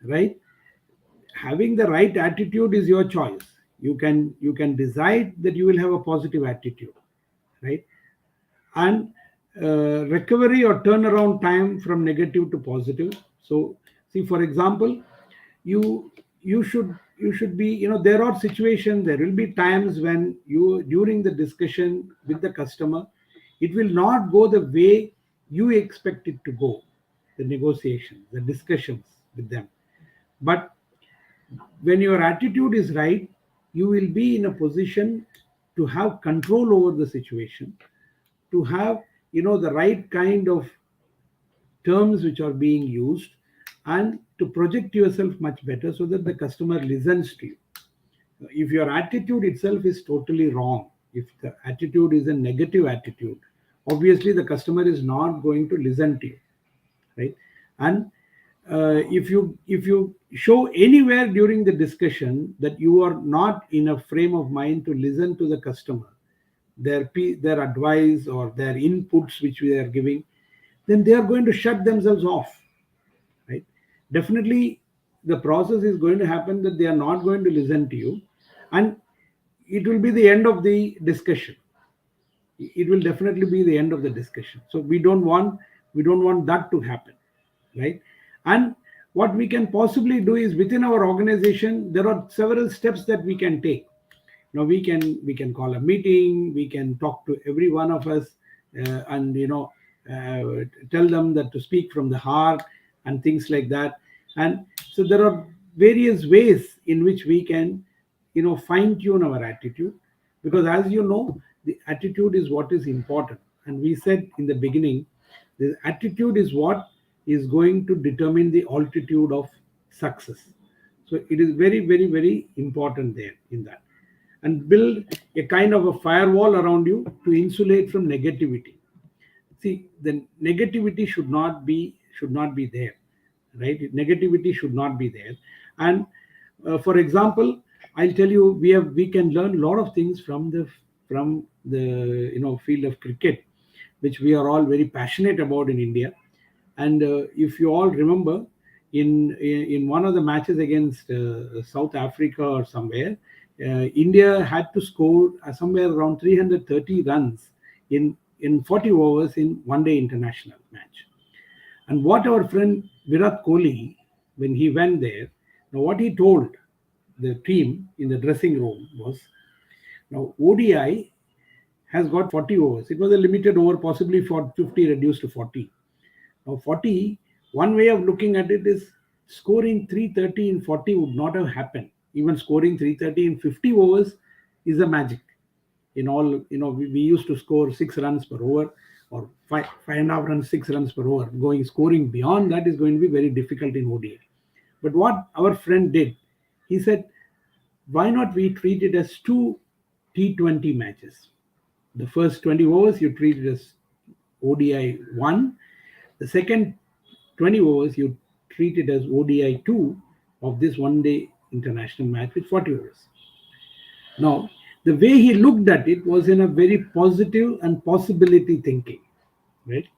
Speaker 2: right? Having the right attitude is your choice. You can decide that you will have a positive attitude, right? And recovery or turnaround time from negative to positive. So see, for example, you should be, there are situations, there will be times when you, during the discussion with the customer, it will not go the way you expect it to go, the negotiations, the discussions with them. But when your attitude is right, you will be in a position to have control over the situation, to have, the right kind of terms which are being used, and to project yourself much better so that the customer listens to you. If your attitude itself is totally wrong, if the attitude is a negative attitude, obviously the customer is not going to listen to you, right? And if you show anywhere during the discussion that you are not in a frame of mind to listen to the customer, their advice or their inputs which we are giving, then they are going to shut themselves off, right? Definitely the process is going to happen that they are not going to listen to you, and it will be the end of the discussion. It will definitely be the end of the discussion. So we don't want that to happen, right? And what we can possibly do is, within our organization there are several steps that we can take. Now we can call a meeting, we can talk to every one of us, and tell them that to speak from the heart and things like that. And so there are various ways in which we can, fine tune our attitude, because, as you know, the attitude is what is important. And we said in the beginning, the attitude is what is going to determine the altitude of success. So it is very very very important there in that. And build a kind of a firewall around you to insulate from negativity. See, the negativity should not be there, right? Negativity should not be there. And for example, I'll tell you, we can learn a lot of things from the field of cricket, which we are all very passionate about in India. And if you all remember, in one of the matches against South Africa or somewhere, India had to score somewhere around 330 runs in 40 overs in one day international match. And what our friend Virat Kohli, when he went there, now what he told the team in the dressing room was, now ODI has got 40 overs. It was a limited over, possibly for 50 reduced to 40. Now 40, one way of looking at it is scoring 330 in 40 would not have happened. Even scoring 330 in 50 overs is a magic. In all, we used to score 6 runs per over, or five and a half runs, 6 runs per over. Scoring beyond that is going to be very difficult in ODI. But what our friend did, he said, why not we treat it as two T20 matches? The first 20 overs you treat it as ODI 1. The second 20 overs you treat it as ODI 2 of this one day international match with 40 overs. Now, the way he looked at it was in a very positive and possibility thinking, right?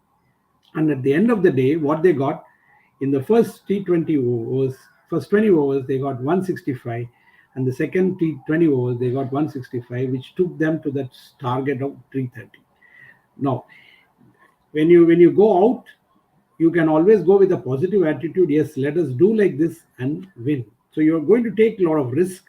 Speaker 2: And at the end of the day, what they got in the first T20 overs, first 20 overs, they got 165, and the second T20 overs, they got 165, which took them to that target of 330. Now, when you go out, you can always go with a positive attitude. Yes, let us do like this and win. So you're going to take a lot of risk.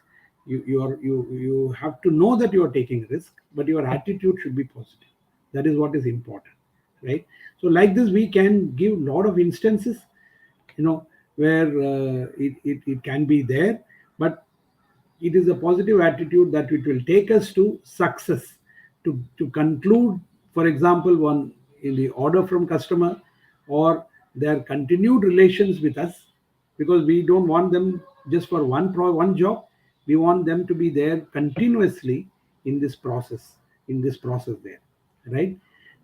Speaker 2: You have to know that you are taking risk, but your attitude should be positive. That is what is important, right? So like this, we can give a lot of instances, where it can be there, but it is a positive attitude that it will take us to success, to conclude, for example, one in the order from customer, or their continued relations with us, because we don't want them just for one job. We want them to be there continuously in this process there, right?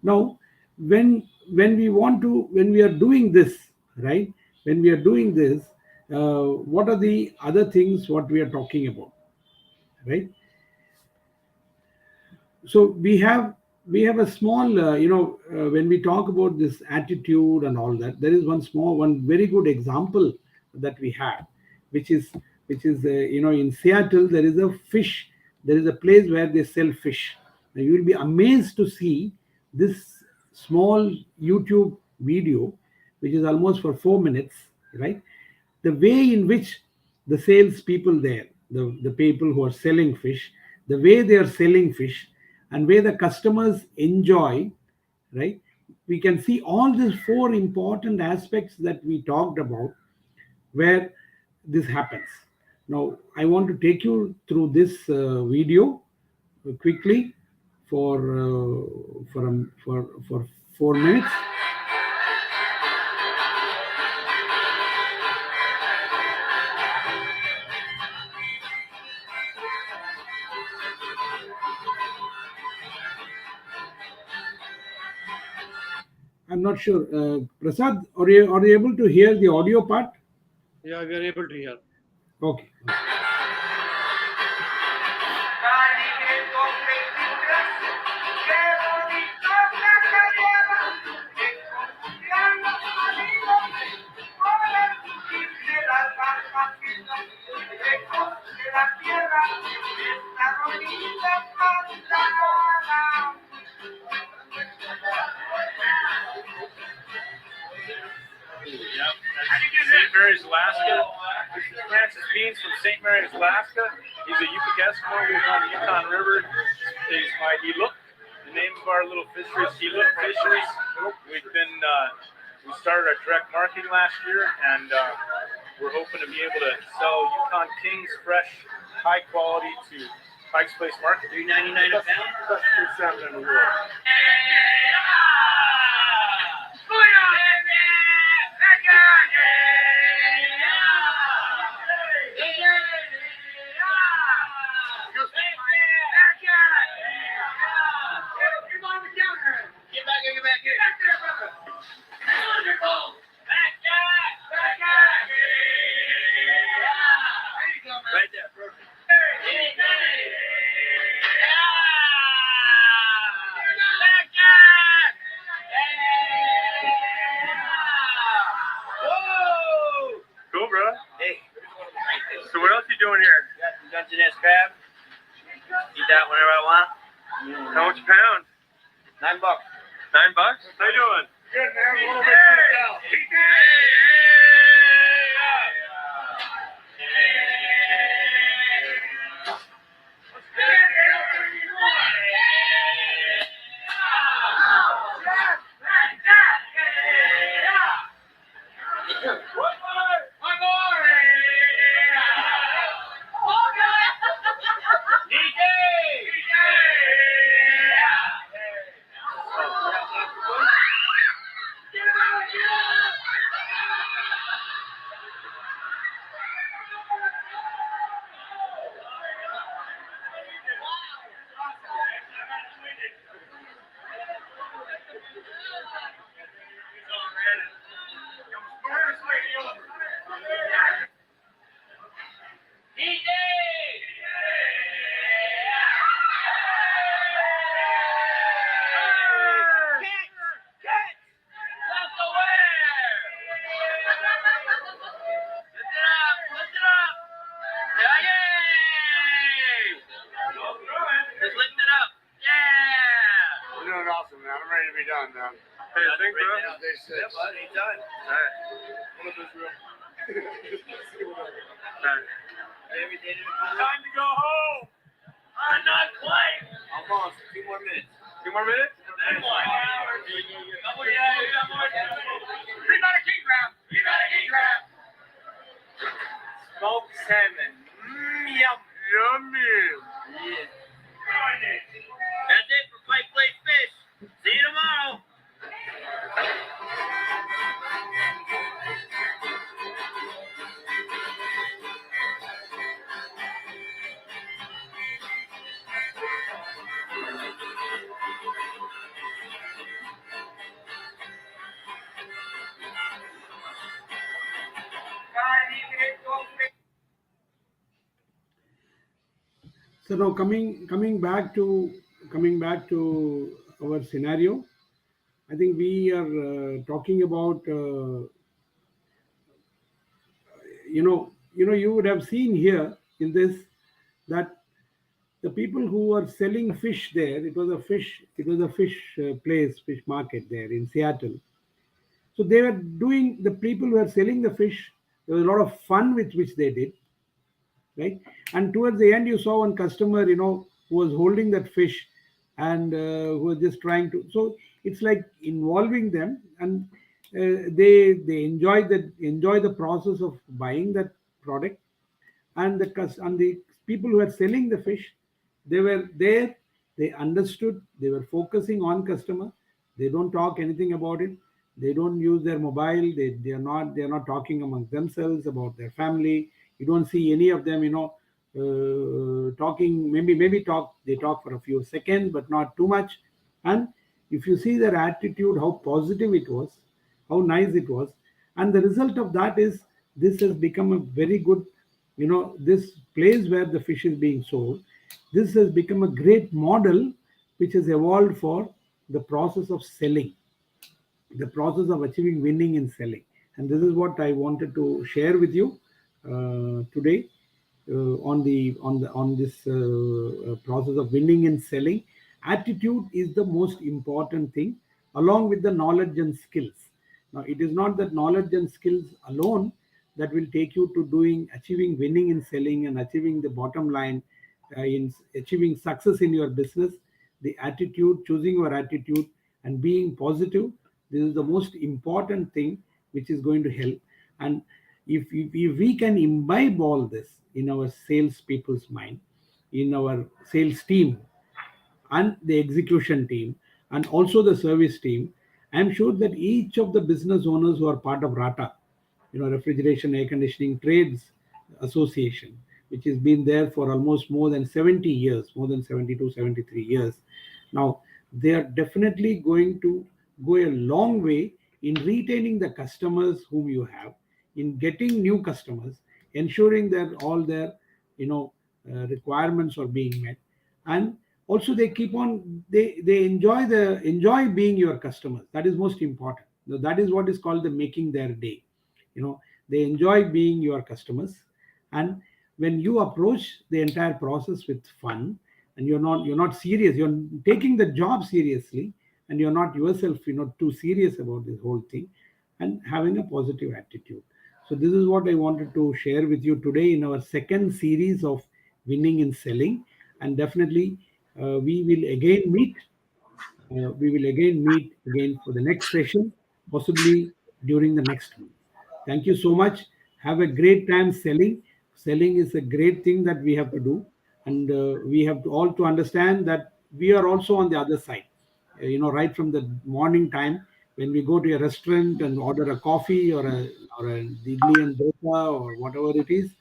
Speaker 2: Now, when we are doing this, right, when we are doing this, what are the other things what we are talking about, right? So we have a small, when we talk about this attitude and all that, there is one very good example that we have, which is in Seattle. There is a place where they sell fish. Now you will be amazed to see this small YouTube video, which is almost for 4 minutes, right? The way in which the sales people there, the people who are selling fish, the way they are selling fish, and where the customers enjoy, right? We can see all these four important aspects that we talked about where this happens. Now, I want to take you through this video quickly for 4 minutes. I'm not sure. Prasad, are you able to hear the audio part?
Speaker 1: Yeah, we are able to hear.
Speaker 2: Okay.
Speaker 3: Yep, that's St. Mary's, Alaska. This is Francis Beans from St. Mary's, Alaska. He's a Yupik Eskimo. We live on the Yukon River. He's my Eluk. The name of our little fishery is Eluk Fisheries. We started our direct marketing last year, and we're hoping to be able to sell Yukon Kings fresh, high quality to Pike's Place Market. $3.99 a pound? Best salmon in the world. Right there, perfect. Dungeness crab. Eat that whenever I want. How much a pound? $9. $9? How you doing? Good, man. A little bit freaked out. Done, man. Hey, thanks, bro. Yeah, bud, anytime. All right. What up, Israel? Time to go home. I'm not quite. Almost. 2 more minutes. 2 more minutes? Then what? You got more. We got a king crab. We got a king crab. Smoked salmon. Yum. Yummy. Yeah. That's it for Pike Place Fish. See you tomorrow.
Speaker 2: So now coming back to our scenario, I think we are talking about you would have seen here in this that the people who were selling fish there, it was a fish place, fish market there in Seattle. So they were doing, the people who were selling the fish, there was a lot of fun with which they did, right? And towards the end, you saw one customer, who was holding that fish and who was just trying to. So it's like involving them, and they enjoy the process of buying that product, and the people who are selling the fish, they were there, they understood, they were focusing on customer. They don't talk anything about it. They don't use their mobile. They are not talking among themselves about their family. You don't see any of them, talking. Maybe talk. They talk for a few seconds, but not too much. And if you see their attitude, how positive it was, how nice it was, and the result of that is this has become a very good, this place where the fish is being sold. This has become a great model which has evolved for the process of selling, the process of achieving winning in selling. And this is what I wanted to share with you today on this process of winning in selling. Attitude is the most important thing, along with the knowledge and skills. Now, it is not that knowledge and skills alone that will take you to achieving winning in selling and achieving the bottom line, in achieving success in your business. The attitude, choosing your attitude and being positive, this is the most important thing which is going to help. And if we can imbibe all this in our sales people's mind, in our sales team and the execution team and also the service team, I'm sure that each of the business owners who are part of RATA, Refrigeration Air Conditioning Trades Association, which has been there for almost more than 70 years, more than 72, 73 years. Now, they are definitely going to go a long way in retaining the customers whom you have, in getting new customers, ensuring that all their requirements are being met, and also they keep on they enjoy being your customers. That is most important. That is what is called the making their day. They enjoy being your customers, and when you approach the entire process with fun, and you're not serious, you're taking the job seriously, and you're not yourself too serious about this whole thing, and having a positive attitude. So this is what I wanted to share with you today in our second series of winning in selling. And definitely we will again meet again for the next session, possibly during the next month. Thank you so much. Have a great time selling. Selling is a great thing that we have to do, and we have to all to understand that we are also on the other side. Right from the morning time when we go to a restaurant and order a coffee or a idli and dosa or whatever it is,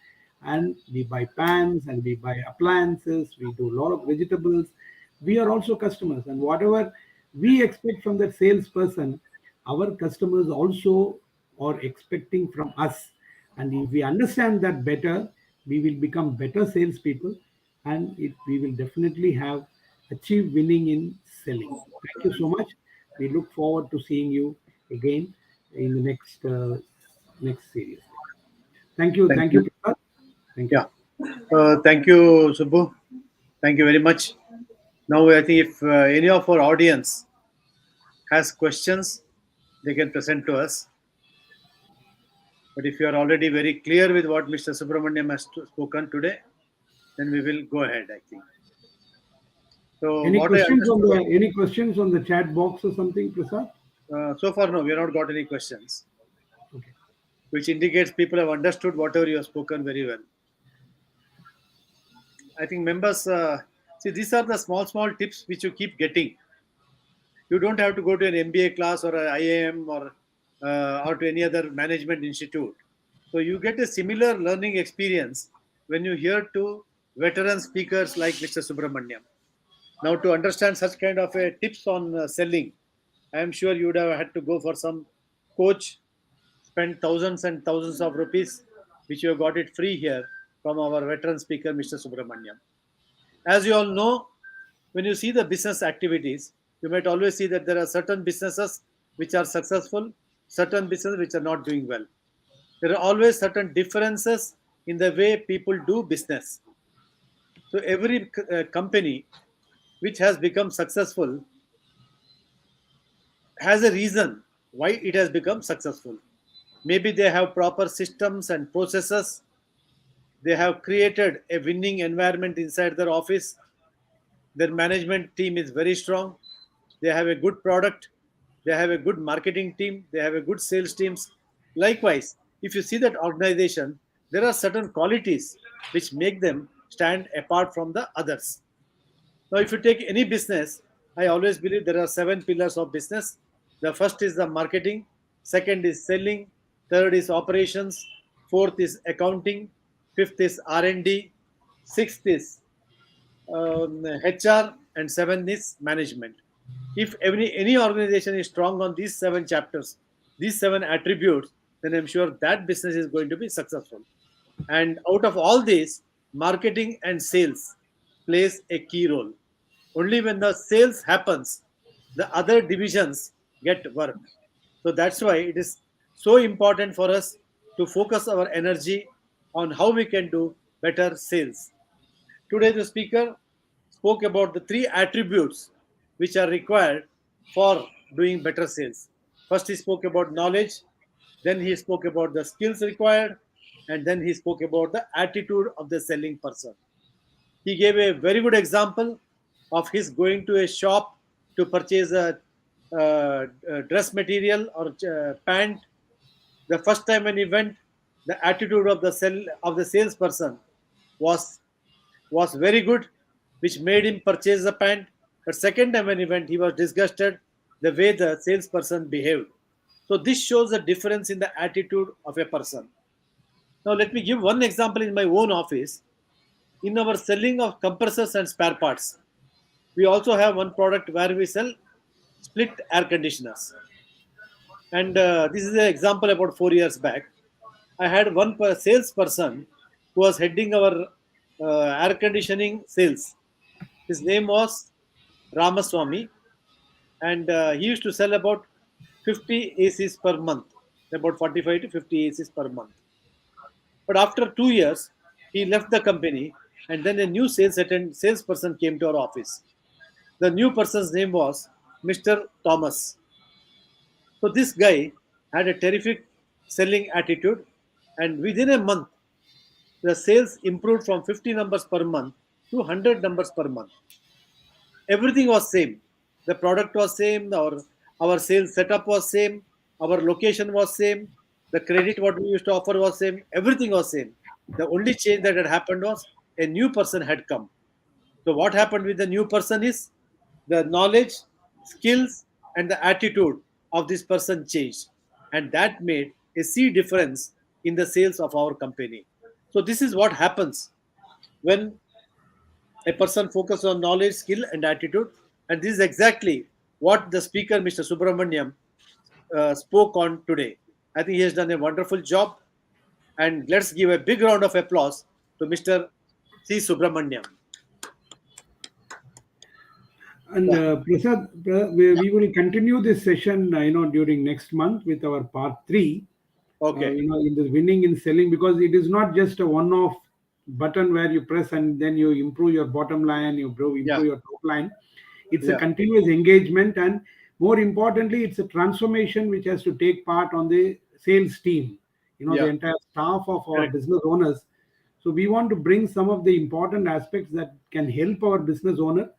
Speaker 2: and we buy pans and we buy appliances, we do a lot of vegetables. We are also customers, and whatever we expect from that salesperson, our customers also are expecting from us. And if we understand that better, we will become better salespeople, and we will definitely have achieved winning in selling. Thank you so much. We look forward to seeing you again in the next series.
Speaker 1: Thank
Speaker 2: Thank you,
Speaker 1: you.
Speaker 2: Prasad. Thank you.
Speaker 1: Yeah. Thank you, Subbu. Thank you very much. Now, I think if any of our audience has questions, they can present to us. But if you are already very clear with what Mr. Subramaniam has spoken today, then we will go ahead, I think. So,
Speaker 2: Any
Speaker 1: what I
Speaker 2: questions on
Speaker 1: understood,
Speaker 2: the chat box or something, Prasad?
Speaker 1: so far, no, we have not got any questions,
Speaker 2: Okay.
Speaker 1: which indicates people have understood whatever you have spoken very well. I think members, see, these are the small, small tips which you keep getting. You don't have to go to an MBA class or an IIM or to any other management institute. So you get a similar learning experience when you hear to veteran speakers like Mr. Subramaniam. Now, to understand such kind of a tips on selling, I am sure you would have had to go for some coach, spend thousands and thousands of rupees, which you have got it free here from our veteran speaker, Mr. Subramaniam. As you all know, when you see the business activities, you might always see that there are certain businesses which are successful, certain businesses which are not doing well. There are always certain differences in the way people do business. So every company which has become successful has a reason why it has become successful. Maybe they have proper systems and processes. They have created a winning environment inside their office. Their management team is very strong. They have a good product. They have a good marketing team. They have a good sales teams. Likewise, if you see that organization, there are certain qualities which make them stand apart from the others. Now, if you take any business, I always believe there are 7 pillars of business. The first is the marketing, second is selling, third is operations, fourth is accounting, fifth is R&D, sixth is HR, and seventh is management. If any organization is strong on these 7 chapters, these 7 attributes, then I'm sure that business is going to be successful. And out of all this, marketing and sales plays a key role. Only when the sales happens, the other divisions get work. So that's why it is so important for us to focus our energy on how we can do better sales. Today, the speaker spoke about the 3 attributes which are required for doing better sales. First, he spoke about knowledge, then, he spoke about the skills required, and then he spoke about the attitude of the selling person. He gave a very good example of his going to a shop to purchase a dress material or pant. The first time when he went, the attitude of the salesperson was was very good, which made him purchase the pant. But second time when he went, he was disgusted the way the salesperson behaved. So this shows the difference in the attitude of a person. Now let me give one example in my own office. In our selling of compressors and spare parts, we also have one product where we sell split air conditioners. And this is an example about 4 years back. I had one salesperson who was heading our air conditioning sales. His name was Ramaswamy, and he used to sell about 50 ACs per month, about 45 to 50 ACs per month. But after 2 years, he left the company, and then a new salesperson came to our office. The new person's name was Mr. Thomas. So this guy had a terrific selling attitude, and within a month, the sales improved from 50 numbers per month to 100 numbers per month. Everything was same. The product was same. Our sales setup was same. Our location was same. The credit what we used to offer was same. Everything was same. The only change that had happened was a new person had come. So what happened with the new person is the knowledge, skills, and the attitude of this person changed, and that made a sea difference in the sales of our company. So this is what happens when a person focuses on knowledge, skill, and attitude, and this is exactly what the speaker, Mr. Subramaniam, spoke on today. I think he has done a wonderful job, and let's give a big round of applause to Mr. C. Subramaniam.
Speaker 2: And
Speaker 1: Yeah.
Speaker 2: Prasad, we will continue this session, during next month with our part 3.
Speaker 1: Okay.
Speaker 2: In the winning in selling, because it is not just a one-off button where you press and then you improve your bottom line, you improve
Speaker 1: Yeah.
Speaker 2: your top line. It's a
Speaker 1: Yeah.
Speaker 2: continuous engagement, and more importantly, it's a transformation which has to take part on the sales team.
Speaker 1: Yeah.
Speaker 2: The entire staff of our
Speaker 1: Correct.
Speaker 2: business owners. So we want to bring some of the important aspects that can help our business owner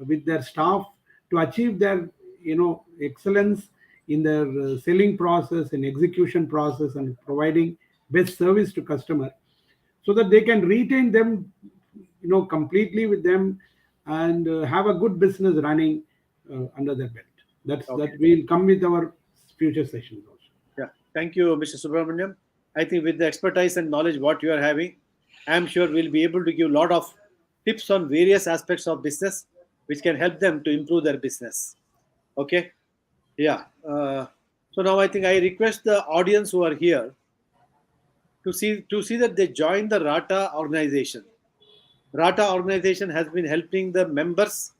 Speaker 2: with their staff to achieve their excellence in their selling process and execution process and providing best service to customer, so that they can retain them completely with them, and have a good business running under their belt.
Speaker 1: Okay.
Speaker 2: That will come with our future sessions also.
Speaker 1: Yeah. Thank you, Mr. Subramaniam. I think with the expertise and knowledge what you are having, I'm sure we'll be able to give a lot of tips on various aspects of business which can help them to improve their business. Okay. Yeah. So now I think I request the audience who are here to see that they join the RATA organization. RATA organization has been helping the members.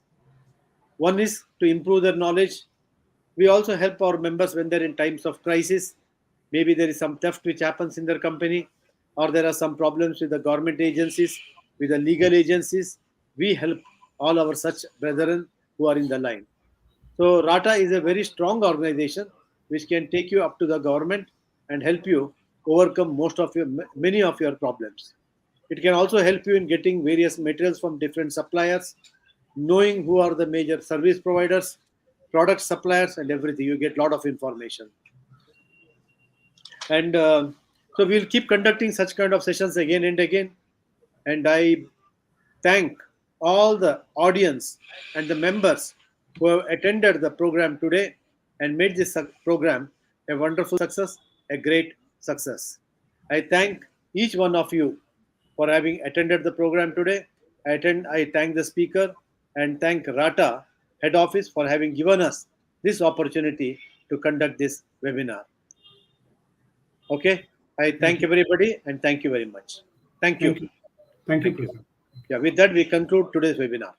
Speaker 1: One is to improve their knowledge. We also help our members when they're in times of crisis. Maybe there is some theft which happens in their company, or there are some problems with the government agencies, with the legal agencies. We help all our such brethren who are in the line. So RATA is a very strong organization which can take you up to the government and help you overcome many of your problems. It can also help you in getting various materials from different suppliers, knowing who are the major service providers, product suppliers, and everything. You get a lot of information. And so we'll keep conducting such kind of sessions again and again. And I thank all the audience and the members who have attended the program today and made this program a wonderful success, a great success. I thank each one of you for having attended the program today. I thank the speaker and thank RATA head office for having given us this opportunity to conduct this webinar. Okay, I thank everybody and thank you very much. Thank you.
Speaker 2: Thank you. Thank you,
Speaker 1: Thank you.
Speaker 2: Prasad.
Speaker 1: Yeah, with that we conclude today's webinar.